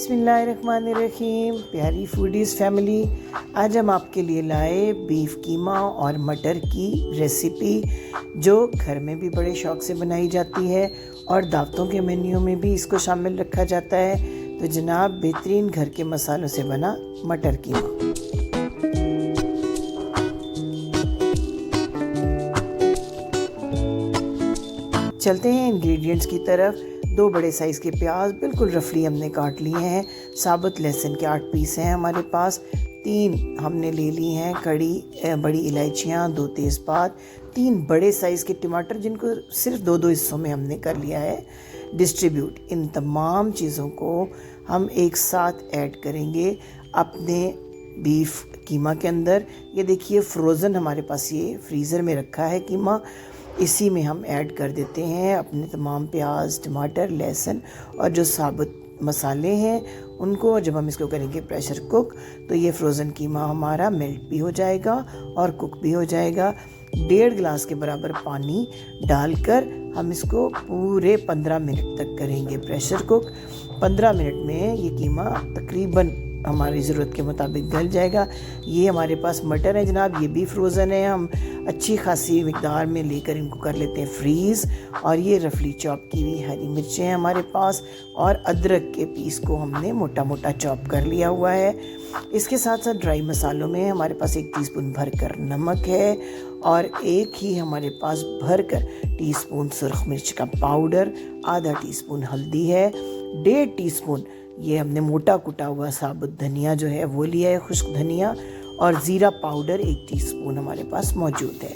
बिस्मिल्लाहिर्रहमानिर्रहीम। प्यारी foodies family, आज हम आपके लिए लाए बीफ कीमा और मटर की रेसिपी जो घर में भी बड़े शौक़ से बनाई जाती है और दावतों के मेन्यू में भी इसको शामिल रखा जाता है। तो जनाब, बेहतरीन घर के मसालों से बना मटर कीमा। चलते हैं इंग्रेडिएंट्स की तरफ। 2 बड़े साइज़ के प्याज बिल्कुल रफली हमने काट लिए हैं। साबुत लहसुन के 8 पीस हैं हमारे पास। 3 हमने ले ली हैं बड़ी इलायचियाँ, 2 तेज़पात, 3 बड़े साइज़ के टमाटर जिनको सिर्फ 2-2 हिस्सों में हमने कर लिया है डिस्ट्रीब्यूट। इन तमाम चीज़ों को हम एक साथ ऐड करेंगे अपने बीफ कीमा के अंदर। ये देखिए, फ्रोज़न हमारे पास ये फ्रीज़र में रखा है कीमा। इसी में हम ऐड कर देते हैं अपने तमाम प्याज, टमाटर, लहसुन और जो साबुत मसाले हैं उनको। जब हम इसको करेंगे प्रेशर कुक तो ये फ्रोज़न कीमा हमारा मेल्ट भी हो जाएगा और कुक भी हो जाएगा। 1.5 गिलास के बराबर पानी डालकर हम इसको पूरे 15 मिनट तक करेंगे प्रेशर कुक। 15 मिनट में ये कीमा तकरीबन हमारी ज़रूरत के मुताबिक गल जाएगा। ये हमारे पास मटर है जनाब, ये भी फ्रोज़न है। हम अच्छी खासी मिकदार में लेकर इनको कर लेते हैं फ्रीज़। और ये रफली चॉप की हुई हरी मिर्चें हैं हमारे पास और अदरक के पीस को हमने मोटा मोटा चॉप कर लिया हुआ है। इसके साथ साथ ड्राई मसालों में हमारे पास 1 टीस्पून भरकर नमक है और एक ही हमारे पास भरकर टीस्पून सुरख मिर्च का पाउडर, आधा टीस्पून हल्दी है, 1.5 टीस्पून ये हमने मोटा कुटा हुआ साबुत धनिया जो है वो लिया है, खुश्क धनिया, और ज़ीरा पाउडर 1 टीस्पून हमारे पास मौजूद है।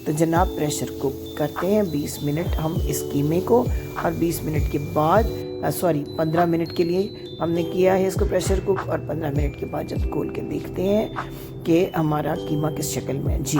तो जनाब, प्रेशर कुक करते हैं 20 मिनट हम इस कीमे को। और 20 मिनट के बाद 15 मिनट के लिए हमने किया है इसको प्रेशर कुक। और 15 मिनट के बाद जब खोल के देखते हैं कि हमारा कीमा किस शक्ल में है। जी,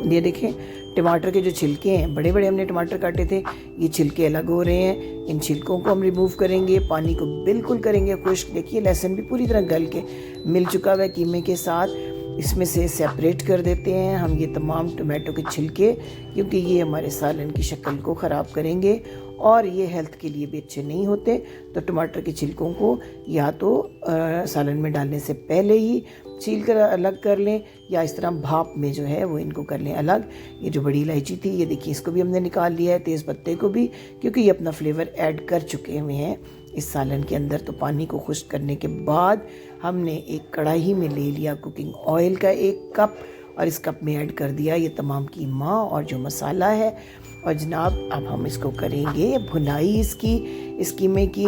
ये देखें, टमाटर के जो छिलके हैं, बड़े बड़े हमने टमाटर काटे थे, ये छिलके अलग हो रहे हैं। इन छिलकों को हम रिमूव करेंगे, पानी को बिल्कुल करेंगे खुश्क। देखिए, लहसुन भी पूरी तरह गल के मिल चुका हुआ है कीमे के साथ। इसमें से सेपरेट कर देते हैं हम ये तमाम टमाटो के छिलके, क्योंकि ये हमारे सालन की शक्ल को ख़राब करेंगे और ये हेल्थ के लिए भी अच्छे नहीं होते। तो टमाटर के छिलकों को या तो सालन में डालने से पहले ही छील कर अलग कर लें, या इस तरह भाप में जो है वो इनको कर लें अलग। ये जो बड़ी इलायची थी, ये देखिए, इसको भी हमने निकाल लिया है, तेज़ पत्ते को भी, क्योंकि ये अपना फ्लेवर ऐड कर चुके हुए हैं इस सालन के अंदर। तो पानी को खुश्क करने के बाद हमने एक कढ़ाई में ले लिया कुकिंग ऑयल का 1 कप और इस कप में ऐड कर दिया ये तमाम कीमा और जो मसाला है। और जनाब, अब हम इसको करेंगे भुनाई इस कीमे की।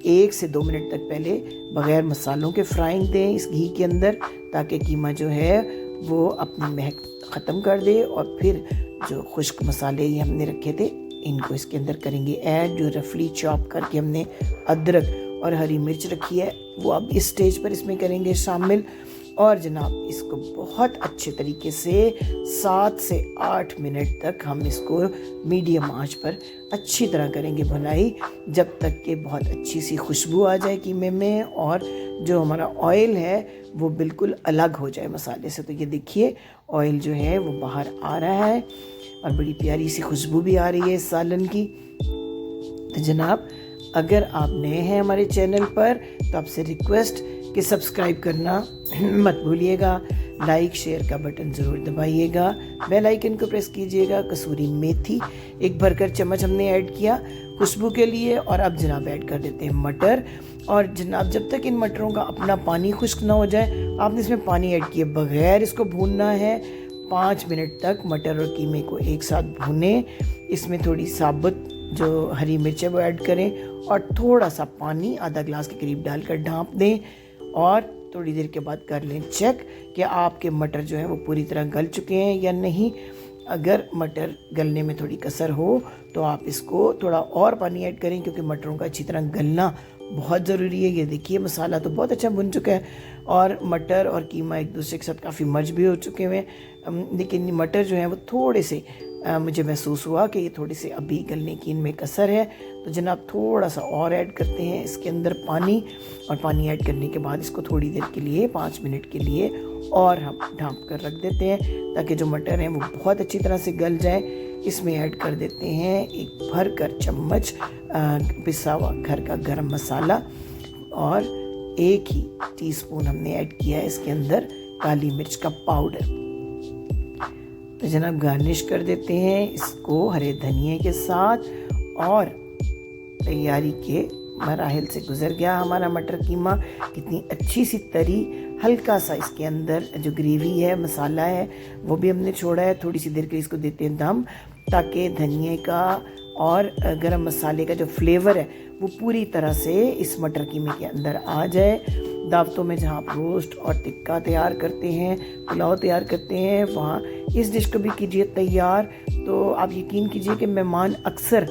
1 से 2 मिनट तक पहले बग़ैर मसालों के फ्राइंग दें इस घी के अंदर, ताकि कीमा जो है वो अपनी महक ख़त्म कर दे। और फिर जो खुश्क मसाले ये हमने रखे थे इनको इसके अंदर करेंगे ऐड। जो रफली चॉप करके हमने अदरक और हरी मिर्च रखी है वो अब इस स्टेज पर इसमें करेंगे शामिल। और जनाब, इसको बहुत अच्छे तरीके से 7 से 8 मिनट तक हम इसको मीडियम आंच पर अच्छी तरह करेंगे भुनाई, जब तक कि बहुत अच्छी सी खुशबू आ जाए कीमे में और जो हमारा ऑयल है वो बिल्कुल अलग हो जाए मसाले से। तो ये देखिए, ऑयल जो है वो बाहर आ रहा है और बड़ी प्यारी सी खुशबू भी आ रही है इस सालन की। तो जनाब, अगर आप नए हैं हमारे चैनल पर तो आपसे रिक्वेस्ट कि सब्सक्राइब करना मत भूलिएगा, लाइक शेयर का बटन ज़रूर दबाइएगा, बेल आइकन को प्रेस कीजिएगा। कसूरी मेथी 1 भरकर चम्मच हमने ऐड किया खुशबू के लिए। और अब जनाब ऐड कर देते हैं मटर। और जनाब, जब तक इन मटरों का अपना पानी खुश्क ना हो जाए, आपने इसमें पानी ऐड किए बगैर इसको भूनना है। 5 मिनट तक मटर और कीमे को एक साथ भूनें। इसमें थोड़ी साबुत जो हरी मिर्च है वो ऐड करें और थोड़ा सा पानी आधा गिलास के करीब डालकर ढाँप दें। और थोड़ी देर के बाद कर लें चेक कि आपके मटर जो हैं वो पूरी तरह गल चुके हैं या नहीं। अगर मटर गलने में थोड़ी कसर हो तो आप इसको थोड़ा और पानी ऐड करें, क्योंकि मटरों का अच्छी तरह गलना बहुत ज़रूरी है। ये देखिए, मसाला तो बहुत अच्छा भुन चुका है और मटर और कीमा एक दूसरे के साथ काफ़ी मर्ज भी हो चुके हुए हैं। लेकिन मटर जो है वो थोड़े से मुझे महसूस हुआ कि ये थोड़े से अभी गलने की इनमें कसर है। तो जनाब, थोड़ा सा और ऐड करते हैं इसके अंदर पानी। और पानी ऐड करने के बाद इसको थोड़ी देर के लिए 5 मिनट के लिए और हम ढाँप कर रख देते हैं, ताकि जो मटर हैं वो बहुत अच्छी तरह से गल जाए। इसमें ऐड कर देते हैं 1 भर कर चम्मच पिसा हुआ घर का गरम मसाला, और 1 ही टीस्पून हमने ऐड किया है इसके अंदर काली मिर्च का पाउडर। तो जनाब गार्निश कर देते हैं इसको हरे धनिए के साथ। और तैयारी के मराहिल से गुजर गया हमारा मटर कीमा। कितनी अच्छी सी तरी, हल्का सा इसके अंदर जो ग्रेवी है, मसाला है, वो भी हमने छोड़ा है। थोड़ी सी देर के लिए इसको देते हैं दम, ताकि धनिए का और गरम मसाले का जो फ्लेवर है वो पूरी तरह से इस मटर कीमे के अंदर आ जाए। दावतों में जहाँ आप रोस्ट और टिक्का तैयार करते हैं, पुलाव तैयार करते हैं, वहाँ इस डिश को भी कीजिए तैयार। तो आप यकीन कीजिए कि मेहमान अक्सर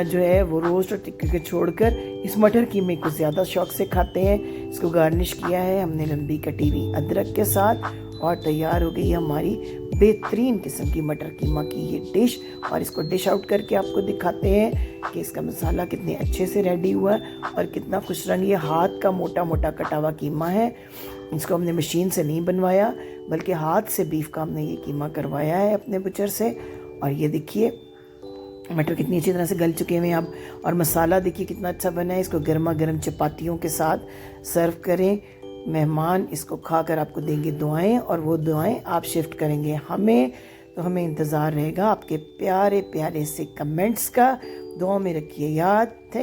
जो है वो रोस्ट और टिक्के के छोड़कर इस मटर कीमे को ज़्यादा शौक से खाते हैं। इसको गार्निश किया है हमने लंबी कटी हुई अदरक के साथ और तैयार हो गई हमारी बेहतरीन किस्म की मटर कीमा की ये डिश। और इसको डिश आउट करके आपको दिखाते हैं कि इसका मसाला कितने अच्छे से रेडी हुआ और कितना खुश रंग। ये हाथ का मोटा मोटा कटा हुआ कीमा है। इसको हमने मशीन से नहीं बनवाया, बल्कि हाथ से बीफ का हमने ये कीमा करवाया है अपने बुचर से। और ये देखिए मटर कितनी अच्छी तरह से गल चुके हुए हैं अब, और मसाला देखिए कितना अच्छा बना है। इसको गर्मा गर्म चपातियों के साथ सर्व करें। मेहमान इसको खाकर आपको देंगे दुआएं, और वो दुआएं आप शिफ्ट करेंगे हमें। तो हमें इंतज़ार रहेगा आपके प्यारे प्यारे से कमेंट्स का। दुआ में रखिए याद। थैंक